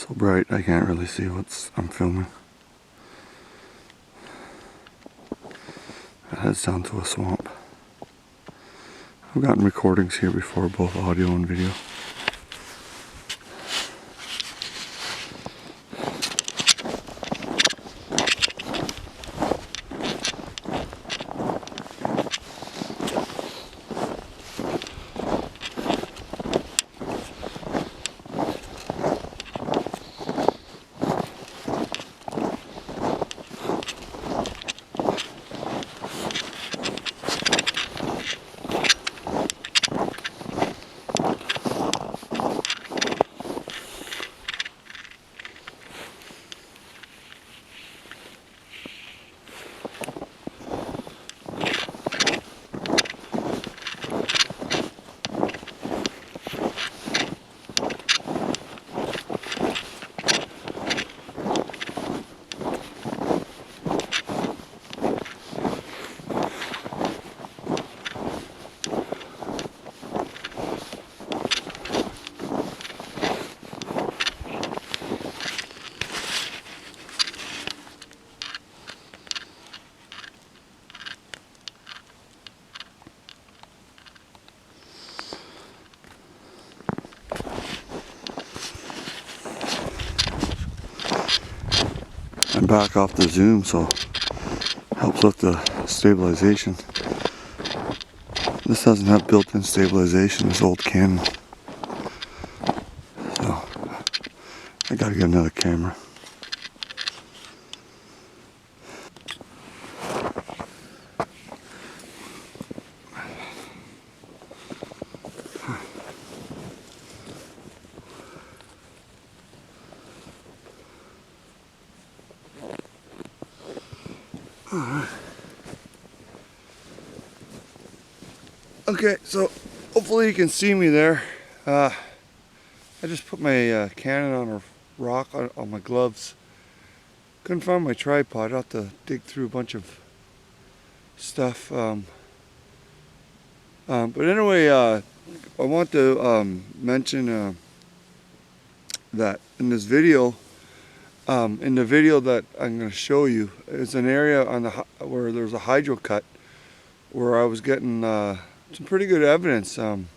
So bright I can't really see what I'm filming. It heads down to a swamp. I've gotten recordings here before, both audio and video. I'm back off the zoom, so helps with the stabilization. This doesn't have built-in stabilization, this old Canon. So I gotta get another camera. Alright. Okay, so hopefully you can see me there. I just put my Canon on a rock on my gloves. Couldn't find my tripod. I'll have to dig through a bunch of stuff. But anyway, I want to mention that in this video, in the video that I'm going to show you, is an area on where there's a hydro cut where I was getting some pretty good evidence, some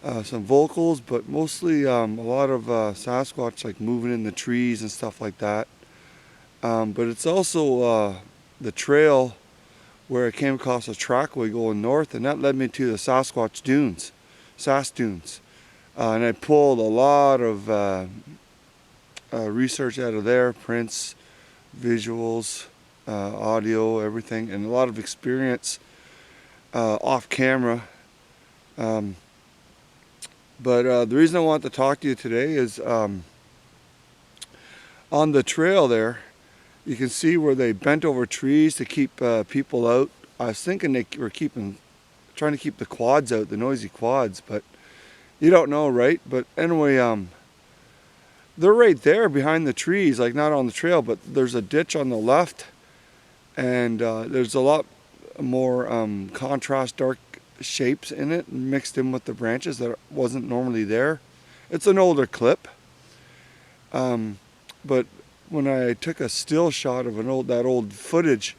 vocals, but mostly a lot of Sasquatch like moving in the trees and stuff like that. But it's also the trail where I came across a trackway going north, and that led me to the Sasquatch dunes, Sas dunes. And I pulled a lot of research out of there, prints, visuals, audio, everything, and a lot of experience off camera. But the reason I want to talk to you today is on the trail there, you can see where they bent over trees to keep people out. I was thinking they were trying to keep the quads out, the noisy quads, but you don't know, right? But anyway, they're right there behind the trees, like not on the trail, but there's a ditch on the left, and there's a lot more contrast dark shapes in it mixed in with the branches that wasn't normally there. It's an older clip, but when I took a still shot of that old footage,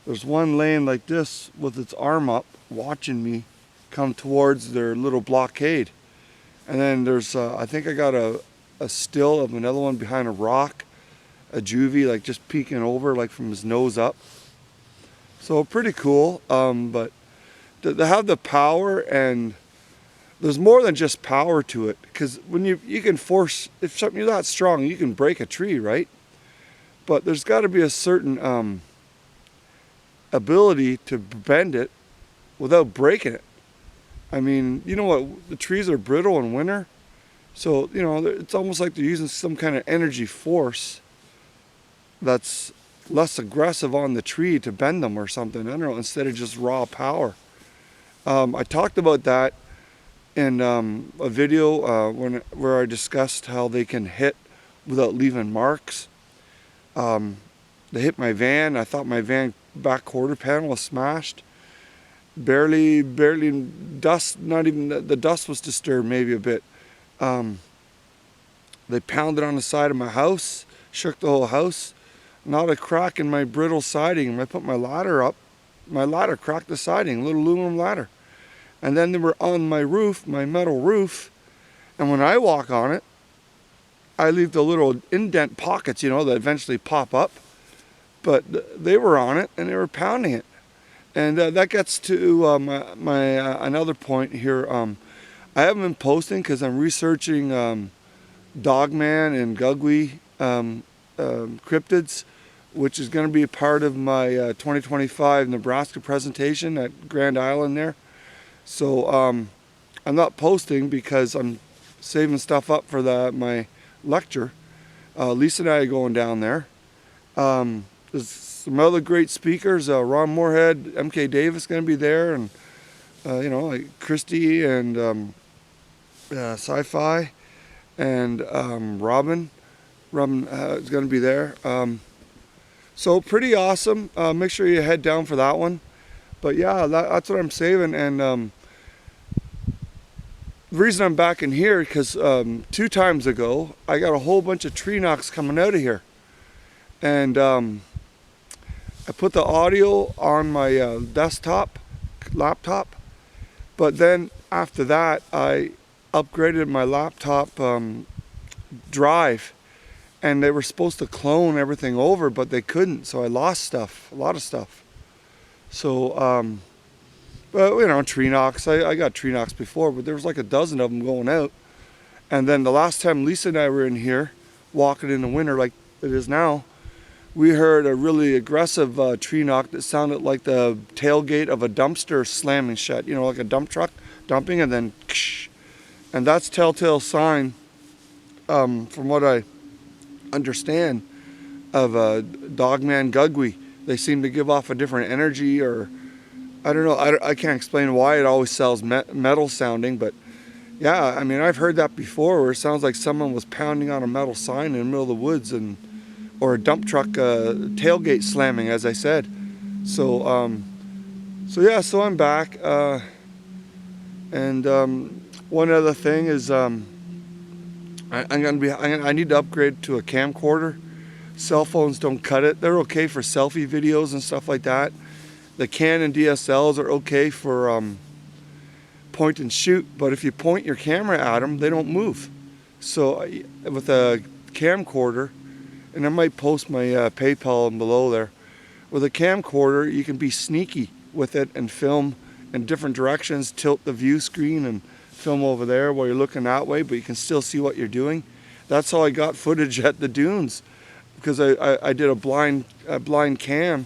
there's one laying like this with its arm up watching me come towards their little blockade. And then there's I think I got a still of another one behind a rock, a juvie like just peeking over like from his nose up. So pretty cool, but to have the power, and there's more than just power to it, because when you can force, if something you're that strong, you can break a tree, right? But there's got to be a certain ability to bend it without breaking it. I mean, you know what, the trees are brittle in winter, so you know it's almost like they're using some kind of energy force that's less aggressive on the tree to bend them or something, I don't know, instead of just raw power. I talked about that in a video where I discussed how they can hit without leaving marks. They hit my van. I thought my van back quarter panel was smashed. Barely dust, not even the dust was disturbed maybe a bit. The They pounded on the side of my house, shook the whole house. Not a crack in my brittle siding. When I put my ladder up, my ladder cracked the siding, a little aluminum ladder. And then they were on my roof, my metal roof, and when I walk on it, I leave the little indent pockets, you know, that eventually pop up. But they were on it, and they were pounding it. And that gets to another point here. I haven't been posting because I'm researching Dogman and Gugwe cryptids, which is going to be a part of my 2025 Nebraska presentation at Grand Island there. So I'm not posting because I'm saving stuff up for my lecture. Lisa and I are going down there. There's some other great speakers. Ron Moorhead, MK Davis going to be there, and you know, like Christy and Sci-Fi, and Robin is going to be there. So pretty awesome. Make sure you head down for that one. But yeah, that's what I'm saving. And the reason I'm back in here because 2 times ago I got a whole bunch of tree knocks coming out of here, and I put the audio on my laptop, but then after that I upgraded my laptop drive, and they were supposed to clone everything over, but they couldn't, so I lost stuff, a lot of stuff. So but you know, tree knocks, I got tree knocks before, but there was like a dozen of them going out. And then the last time Lisa and I were in here walking in the winter like it is now, we heard a really aggressive tree knock that sounded like the tailgate of a dumpster slamming shut, you know, like a dump truck dumping, and then ksh. And that's telltale sign, from what I understand, of Dogman Gugwe. They seem to give off a different energy, or I don't know, I can't explain why it always sounds metal sounding, but yeah, I mean, I've heard that before, where it sounds like someone was pounding on a metal sign in the middle of the woods, or a dump truck tailgate slamming, as I said. So yeah, so I'm back, and one other thing is I need to upgrade to a camcorder. Cell phones don't cut it. They're okay for selfie videos and stuff like that. The Canon DSLs are okay for point and shoot, but if you point your camera at them, they don't move. So with a camcorder, and I might post my PayPal below there, with a camcorder you can be sneaky with it and film in different directions, tilt the view screen and film over there while you're looking that way, but you can still see what you're doing. That's how I got footage at the dunes, because I did a blind pan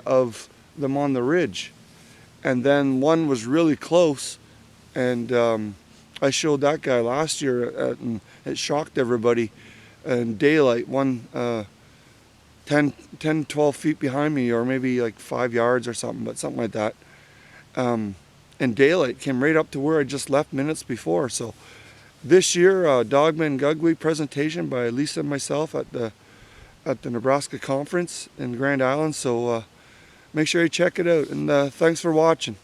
of them on the ridge, and then one was really close, and I showed that guy last year, and it shocked everybody. In daylight, one 10-12 feet behind me, or maybe like 5 yards or something, but something like that. And daylight came right up to where I just left minutes before. So this year, Dogman Gugwe presentation by Lisa and myself at the Nebraska conference in Grand Island. So make sure you check it out, and thanks for watching.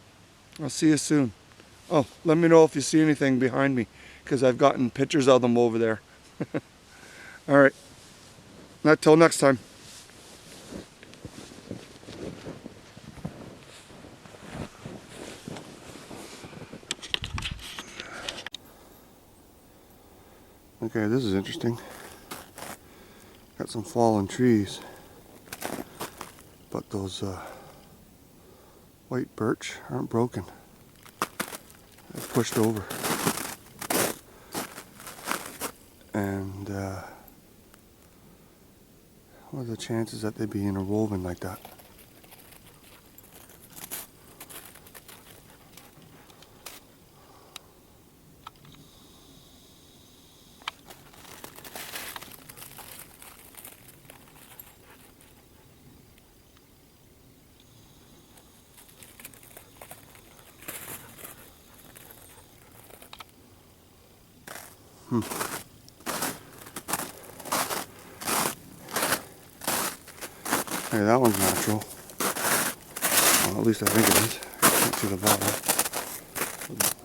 I'll see you soon. Oh, let me know if you see anything behind me, because I've gotten pictures of them over there. All right, until next time. Okay, this is interesting. Got some fallen trees, but those white birch aren't broken. They're pushed over, and what are the chances that they'd be interwoven like that? Hey, that one's natural. Well, at least I think it is. I can't see the bottom.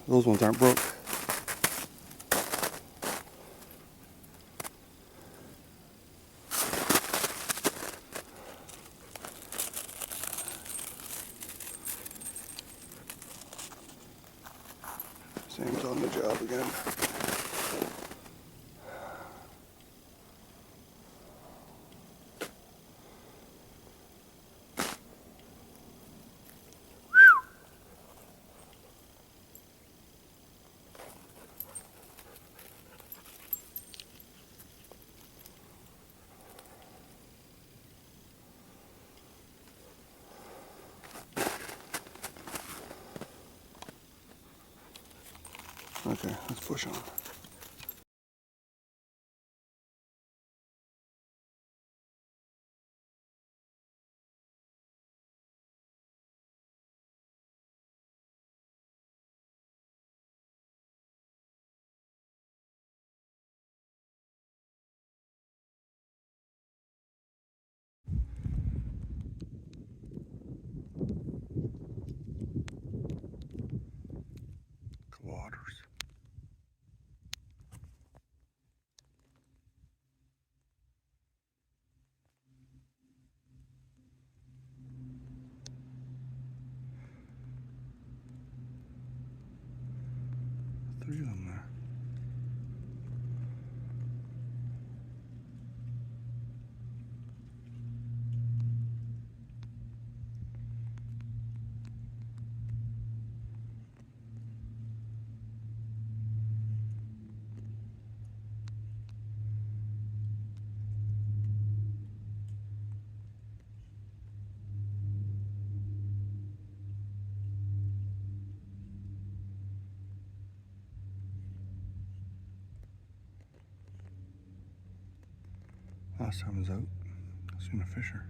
Those ones aren't broke. Sam's on the job again. Okay, let's push on. Waters. Three of them there. Last time I was out, I seen a fisher.